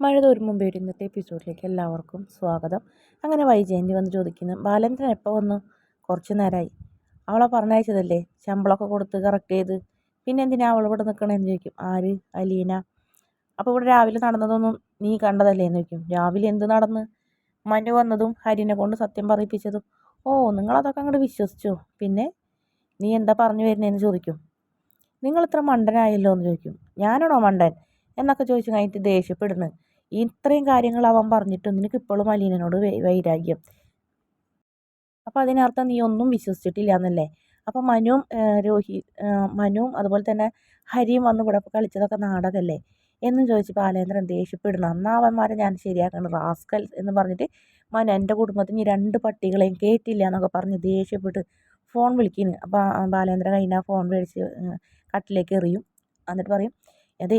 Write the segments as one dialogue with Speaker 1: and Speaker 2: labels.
Speaker 1: മഴ തോരും മുമ്പേ ഇന്നത്തെ എപ്പിസോഡിലേക്ക് എല്ലാവർക്കും സ്വാഗതം. അങ്ങനെ വൈജയന്തി വന്ന് ചോദിക്കുന്നു, ബാലേന്ദ്രൻ എപ്പോൾ വന്നു? കുറച്ച് നേരമായി. അവളെ പറഞ്ഞയച്ചതല്ലേ, ശമ്പളമൊക്കെ കൊടുത്ത് കറക്റ്റ് ചെയ്ത്, പിന്നെ എന്തിനാ അവൾ ഇവിടെ നിൽക്കണമെന്ന് ചോദിക്കും. ആര്? അലീന. അപ്പോൾ ഇവിടെ രാവിലെ നടന്നതൊന്നും നീ കണ്ടതല്ലേ എന്ന് ചോദിക്കും. രാവിലെ എന്ത് നടന്ന്? മനു വന്നതും ഹരിനെ കൊണ്ട് സത്യം പറയിപ്പിച്ചതും. ഓ, നിങ്ങളതൊക്കെ അങ്ങോട്ട് വിശ്വസിച്ചോ? പിന്നെ നീ എന്താ പറഞ്ഞു വരുന്നതെന്ന് ചോദിക്കും. നിങ്ങൾ ഇത്ര മണ്ടനായല്ലോ എന്ന് ചോദിക്കും. ഞാനാണോ മണ്ടൻ എന്നൊക്കെ ചോദിച്ചു കഴിഞ്ഞിട്ട് ദേഷ്യപ്പെടുന്നു. ഇത്രയും കാര്യങ്ങൾ അവൻ പറഞ്ഞിട്ടും നിനക്ക് ഇപ്പോഴും അലീനനോട് വൈരാഗ്യം. അപ്പോൾ അതിനർത്ഥം നീ ഒന്നും വിശ്വസിച്ചിട്ടില്ല എന്നല്ലേ? അപ്പോൾ മനുവും അതുപോലെ തന്നെ ഹരിയും വന്ന് ഇവിടെ കളിച്ചതൊക്കെ നാടകമല്ലേ എന്നും ചോദിച്ച് ബാലേന്ദ്രൻ ദേഷ്യപ്പെടുന്നു. അന്നാ അവന്മാരെ ഞാൻ ശരിയാക്കണം, റാസ്കൽ എന്ന് പറഞ്ഞിട്ട് മനു എൻ്റെ കുടുംബത്തിന് ഈ 2 പട്ടികളെയും കേട്ടില്ല എന്നൊക്കെ പറഞ്ഞ് ദേഷ്യപ്പെട്ട് ഫോൺ വിളിക്കുന്നു. അപ്പോൾ ബാലേന്ദ്രൻ കഴിഞ്ഞാൽ ഫോൺ മേടിച്ച് കട്ടിലേക്ക് എറിയും. എന്നിട്ട് പറയും, അതെ,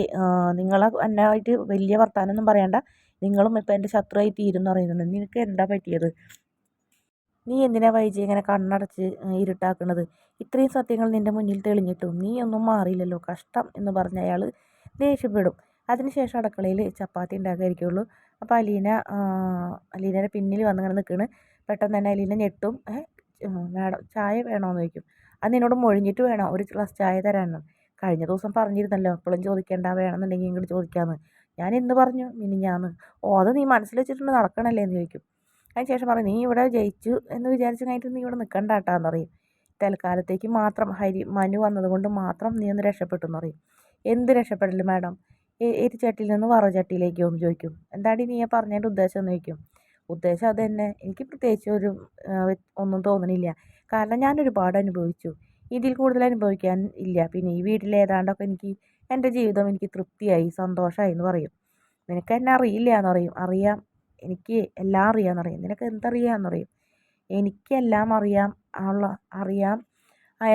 Speaker 1: നിങ്ങളെ എന്നായിട്ട് വലിയ വർത്താനൊന്നും പറയണ്ട, നിങ്ങളും ഇപ്പം എൻ്റെ ശത്രുവായി തീരുമെന്ന് പറയുന്നുണ്ട്. നിനക്ക് എന്താ പറ്റിയത്? നീ എന്തിനാ വൈജി ഇങ്ങനെ കണ്ണടച്ച് ഇരുട്ടാക്കുന്നത്? ഇത്രയും സത്യങ്ങൾ നിൻ്റെ മുന്നിൽ തെളിഞ്ഞിട്ടും നീ ഒന്നും മാറിയില്ലല്ലോ, കഷ്ടം എന്ന് പറഞ്ഞ അയാൾ ദേഷ്യപ്പെടും. അതിനുശേഷം അടുക്കളയിൽ ചപ്പാത്തി ഉണ്ടാക്കായിരിക്കുള്ളൂ. അപ്പോൾ അലീനയുടെ പിന്നിൽ വന്ന് ഇങ്ങനെ നിൽക്കണ്. പെട്ടെന്ന് തന്നെ അലീന ഞെട്ടും. മാഡം ചായ വേണോന്ന് ചോദിക്കും. അത് നിന്നോട് മൊഴിഞ്ഞിട്ട് വേണോ ഒരു ഗ്ലാസ് ചായ തരാമെന്ന്? കഴിഞ്ഞ ദിവസം പറഞ്ഞിരുന്നല്ലോ എപ്പോഴും ചോദിക്കേണ്ട, വേണമെന്നുണ്ടെങ്കിൽ ഇങ്ങോട്ട് ചോദിക്കാമെന്ന്. ഞാൻ എന്ത് പറഞ്ഞു? മിനിഞ്ഞാന്ന്. ഓ, അത് നീ മനസ്സിൽ വെച്ചിട്ടുണ്ട് നടക്കണല്ലേ എന്ന് ചോദിക്കും. അതിന് ശേഷം പറയും, നീ ഇവിടെ ജയിച്ചു എന്ന് വിചാരിച്ച് കഴിഞ്ഞിട്ട് നീ ഇവിടെ നിൽക്കണ്ട കേട്ടാന്ന് പറയും. തൽക്കാലത്തേക്ക് മാത്രം മനു വന്നതുകൊണ്ട് മാത്രം നീ ഒന്ന് രക്ഷപ്പെട്ടു എന്ന് പറയും. എന്ത് രക്ഷപ്പെടല് മാഡം? എരിച്ചട്ടിയിൽ നിന്ന് വറചട്ടിയിലേക്കോ എന്ന് ചോദിക്കും. എന്താടി നീ പറഞ്ഞതിൻ്റെ ഉദ്ദേശം എന്ന് ചോദിക്കും. ഉദ്ദേശം അത് തന്നെ, എനിക്ക് പ്രത്യേകിച്ച് ഒന്നും തോന്നണില്ല. കാരണം ഞാൻ ഒരുപാട് അനുഭവിച്ചു, ഇതിൽ കൂടുതൽ അനുഭവിക്കാൻ ഇല്ല. പിന്നെ ഈ വീട്ടിൽ ഏതാണ്ടൊക്കെ എൻ്റെ ജീവിതം എനിക്ക് തൃപ്തിയായി, സന്തോഷമായി എന്ന് പറയും. നിനക്ക് എന്നെ അറിയില്ല എന്ന് പറയും. അറിയാം, എനിക്ക് എല്ലാം അറിയാമെന്ന് പറയും. നിനക്ക് എന്തറിയാമെന്ന് പറയും. എനിക്കെല്ലാം അറിയാം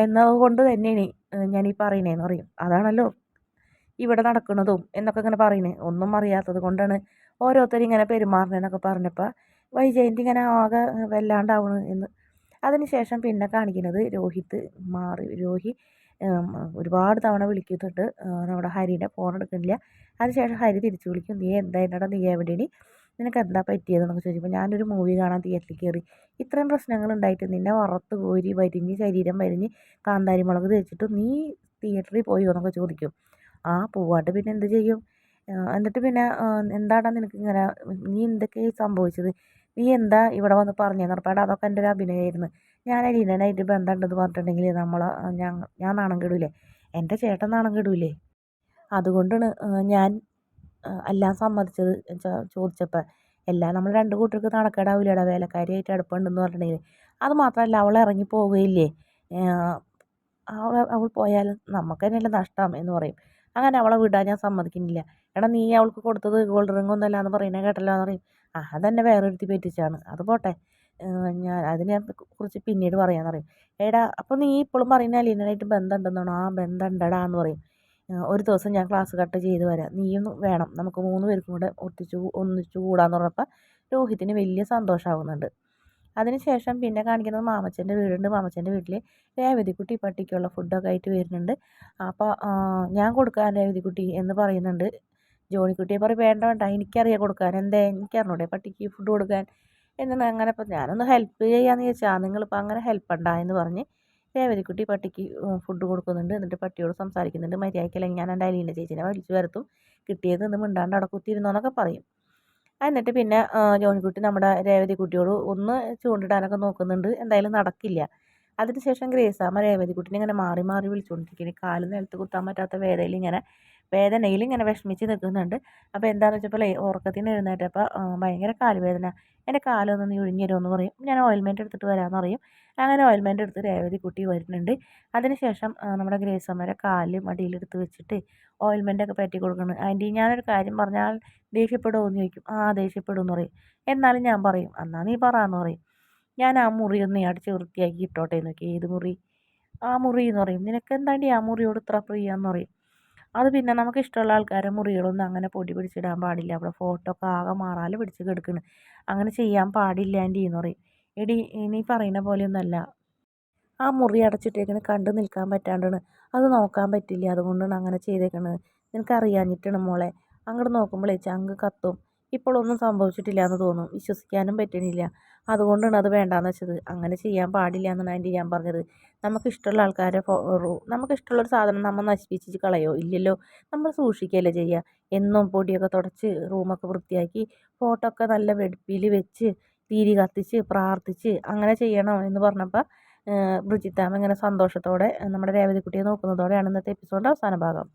Speaker 1: എന്നതുകൊണ്ട് തന്നെയാണ് ഞാൻ ഈ പറയണേന്ന് പറയും. അതാണല്ലോ ഇവിടെ നടക്കുന്നതും എന്നൊക്കെ ഇങ്ങനെ പറയുന്നത്. ഒന്നും അറിയാത്തത് കൊണ്ടാണ് ഓരോരുത്തരും ഇങ്ങനെ പെരുമാറുന്നതെന്നൊക്കെ പറഞ്ഞപ്പോൾ വൈജയന്തി ഇങ്ങനെ ആകെ വല്ലാണ്ടാവണം എന്ന്. അതിനുശേഷം പിന്നെ കാണിക്കുന്നത് രോഹി ഒരുപാട് തവണ വിളിക്കുന്നുണ്ട്. നമ്മുടെ ഹരിയുടെ ഫോൺ എടുക്കുന്നില്ല. അതിനുശേഷം ഹരി തിരിച്ചു വിളിക്കും. നീ എന്താ എന്നടാ, നീ എവിടെയാണ്, നിനക്ക് എന്താ പറ്റിയതെന്നൊക്കെ ചോദിച്ചപ്പോൾ ഞാനൊരു മൂവി കാണാൻ തിയേറ്ററിൽ കയറി, ഇത്രയും പ്രശ്നങ്ങൾ ഉണ്ടായിട്ട് നിന്നെ വറുത്ത് കോരി വരിഞ്ഞ് ശരീരം വരിഞ്ഞ് കാന്താരി മുളക് തേച്ചിട്ട് നീ തിയേറ്ററിൽ പോയോ എന്നൊക്കെ ചോദിക്കും. ആ, പോവാണ്ട് പിന്നെ എന്ത് ചെയ്യും? എന്നിട്ട് പിന്നെ എന്താടാ നിനക്ക് ഇങ്ങനെ, നീ എന്തൊക്കെയാണ് സംഭവിച്ചത്, നീ എന്താ ഇവിടെ വന്ന് പറഞ്ഞതെന്ന് പറഞ്ഞാൽ അതൊക്കെ എൻ്റെ ഒരു അഭിനയമായിരുന്നു. ഞാൻ അലീനനായിട്ട് ബന്ധമുണ്ടെന്ന് പറഞ്ഞിട്ടുണ്ടെങ്കിൽ ഞാൻ നാണം കെടൂലേ, എൻ്റെ ചേട്ടൻ നാണം കെടൂലേ? അതുകൊണ്ടാണ് ഞാൻ എല്ലാം സമ്മതിച്ചത് ചോദിച്ചപ്പോൾ. എല്ലാം നമ്മൾ 2 കൂട്ടർക്ക് നാണക്കേടാവില്ലേടാ, വേലക്കാരിയായിട്ട് അടുപ്പുണ്ടെന്ന് പറഞ്ഞിട്ടുണ്ടെങ്കിൽ. അത് മാത്രമല്ല, അവൾ ഇറങ്ങി പോവുകയില്ലേ, അവൾ പോയാൽ നമുക്ക് തന്നെയല്ലേ നഷ്ടം എന്ന് പറയും. അങ്ങനെ അവളെ വിടാൻ ഞാൻ സമ്മതിക്കുന്നില്ല. എടാ, നീ അവൾക്ക് കൊടുത്തത് ഗോൾഡ് റിംഗ് ഒന്നുമല്ല എന്ന് പറയുന്നത് കേട്ടല്ലോ എന്ന് പറയും. അതന്നെ വേറൊരുത്തി പറ്റിച്ചാണ്, അത് പോട്ടെ, അതിനെ കുറിച്ച് പിന്നീട് പറയാമെന്ന് പറയും. എടാ, അപ്പോൾ നീ ഇപ്പോഴും പറയുന്ന അലീനനായിട്ട് ബന്ധമുണ്ടെന്നാണോ? ആ, ബന്ധം ഉണ്ടടാ എന്ന് പറയും. ഒരു ദിവസം ഞാൻ ക്ലാസ് കട്ട് ചെയ്ത് വരാം, നീയും വേണം, നമുക്ക് 3 പേർക്കും കൂടെ ഒന്നിച്ചു കൂടാന്ന് പറഞ്ഞപ്പോൾ രോഹിത്തിന് വലിയ സന്തോഷമാവുന്നുണ്ട്. അതിനുശേഷം പിന്നെ കാണിക്കുന്നത് മാമച്ചൻ്റെ വീടുണ്ട്. മാമച്ചൻ്റെ വീട്ടിൽ രേവതിക്കുട്ടി പട്ടിക്കുള്ള ഫുഡൊക്കെ ആയിട്ട് വരുന്നുണ്ട്. അപ്പോൾ ഞാൻ കൊടുക്കാൻ രേവതിക്കുട്ടി എന്ന് പറയുന്നുണ്ട്. ജോണിക്കുട്ടിയെ പറയും, വേണ്ട വേണ്ട, എനിക്കറിയാം കൊടുക്കാൻ, എന്തേ എനിക്കറിഞ്ഞൂടെ പട്ടിക്ക് ഫുഡ് കൊടുക്കാൻ എന്ന്. അങ്ങനെ ഇപ്പോൾ ഞാനൊന്ന് ഹെൽപ്പ് ചെയ്യാമെന്ന് ചോദിച്ചാൽ നിങ്ങളിപ്പോൾ അങ്ങനെ ഹെൽപ്പണ്ട എന്ന് പറഞ്ഞ് രേവതിക്കുട്ടി പട്ടിക്ക് ഫുഡ് കൊടുക്കുന്നുണ്ട്. എന്നിട്ട് പട്ടിയോട് സംസാരിക്കുന്നുണ്ട്. മര്യാദയ്ക്കല്ലെങ്കിൽ ഞാൻ എൻ്റെ അലീന ചേച്ചീനെ വലിച്ചു വരുത്തും, കിട്ടിയത് നിന്ന് മിണ്ടാണ്ട് അവിടെ കുത്തിയിരുന്നോന്നൊക്കെ പറയും. എന്നിട്ട് പിന്നെ ജോണിക്കുട്ടി നമ്മുടെ രേവതിക്കുട്ടിയോട് ഒന്ന് ചൂണ്ടിടാനൊക്കെ നോക്കുന്നുണ്ട്. എന്തായാലും നടക്കില്ല. അതിനുശേഷം ഗ്രേസാമ്മ രേവതിക്കുട്ടിനെ ഇങ്ങനെ മാറി മാറി വിളിച്ചുകൊണ്ടിരിക്കുന്നത്. കാല് നിലത്ത് കുത്താൻ പറ്റാത്ത വേദനയിൽ ഇങ്ങനെ വിഷമിച്ച് നിൽക്കുന്നുണ്ട്. അപ്പോൾ എന്താണെന്ന് വെച്ചപ്പോൾ ഉറക്കത്തിന് എഴുന്നേറ്റപ്പോൾ ഭയങ്കര കാലുവേദന, എൻ്റെ കാലൊന്ന് നീ ഒഴിഞ്ഞു തരുമെന്ന് പറയും. ഞാൻ ഓയിൽമെൻറ്റ് എടുത്തിട്ട് വരാമെന്ന് പറയും. അങ്ങനെ ഓയിൽമെൻറ്റ് എടുത്ത് രേവതിക്കുട്ടി വരുന്നുണ്ട്. അതിനുശേഷം നമ്മുടെ ഗ്രേസമ്മയുടെ കാല് മടിയിലെടുത്ത് വെച്ചിട്ട് ഓയിൽമെൻറ്റൊക്കെ പറ്റി കൊടുക്കണം. ആൻറ്റി, ഞാനൊരു കാര്യം പറഞ്ഞാൽ ദേഷ്യപ്പെടുമോ എന്ന് ചോദിക്കും. ആ, ദേഷ്യപ്പെടും എന്ന് പറയും. എന്നാലും ഞാൻ പറയും, എന്നാൽ നീ പറയാമെന്ന് പറയും. ഞാൻ ആ മുറി ഒന്ന് അടിച്ച് വൃത്തിയാക്കി ഇട്ടോട്ടെ എന്ന് നോക്കി. ഏത് മുറി? ആ മുറി എന്ന് പറയും. നിനക്ക് എന്താണ്ടി ആ മുറിയോട് ഇത്ര പ്രിയാന്ന് പറയും. അത് പിന്നെ നമുക്ക് ഇഷ്ടമുള്ള ആൾക്കാരെ മുറികളൊന്നും അങ്ങനെ പൊടി പിടിച്ചിടാൻ പാടില്ല, അവിടെ ഫോട്ടോ ഒക്കെ ആകെ മാറാല് പിടിച്ച് കിടക്കുന്നു, അങ്ങനെ ചെയ്യാൻ പാടില്ല ആൻറ്റി എന്ന് പറയും. എടി, നീ പറയുന്ന പോലെയൊന്നുമല്ല, ആ മുറി അടച്ചിട്ടേക്കണ് കണ്ടു നിൽക്കാൻ പറ്റാണ്ടാണ്, അത് നോക്കാൻ പറ്റില്ല, അതുകൊണ്ടാണ് അങ്ങനെ ചെയ്തേക്കണത്, നിനക്കറിയാഞ്ഞിട്ടാണ് മോളെ. അങ്ങോട്ട് നോക്കുമ്പോഴേ ചങ്ക് കത്തും. ഇപ്പോഴൊന്നും സംഭവിച്ചിട്ടില്ല എന്ന് തോന്നും. വിശ്വസിക്കാനും പറ്റണില്ല. അതുകൊണ്ടാണ് അത് വേണ്ടാന്ന് വെച്ചത്. അങ്ങനെ ചെയ്യാൻ പാടില്ല എന്നാണ് ആൻറ്റി ഞാൻ പറഞ്ഞത്. നമുക്കിഷ്ടമുള്ള ആൾക്കാരെ നമുക്കിഷ്ടമുള്ളൊരു സാധനം നമ്മൾ നശിപ്പിച്ച് കളയോ? ഇല്ലല്ലോ. നമ്മൾ സൂക്ഷിക്കുകയല്ലേ ചെയ്യുക. എന്നും പൊടിയൊക്കെ തുടച്ച് റൂമൊക്കെ വൃത്തിയാക്കി ഫോട്ടോ ഒക്കെ നല്ല വെടുപ്പിൽ വെച്ച് തിരി കത്തിച്ച് പ്രാർത്ഥിച്ച് അങ്ങനെ ചെയ്യണം എന്ന് പറഞ്ഞപ്പോൾ ബ്രിജിത്താമ്മ ഇങ്ങനെ സന്തോഷത്തോടെ നമ്മുടെ രേവതിക്കുട്ടിയെ നോക്കുന്നതോടെയാണ് ഇന്നത്തെ എപ്പിസോഡിൻ്റെ അവസാന ഭാഗം.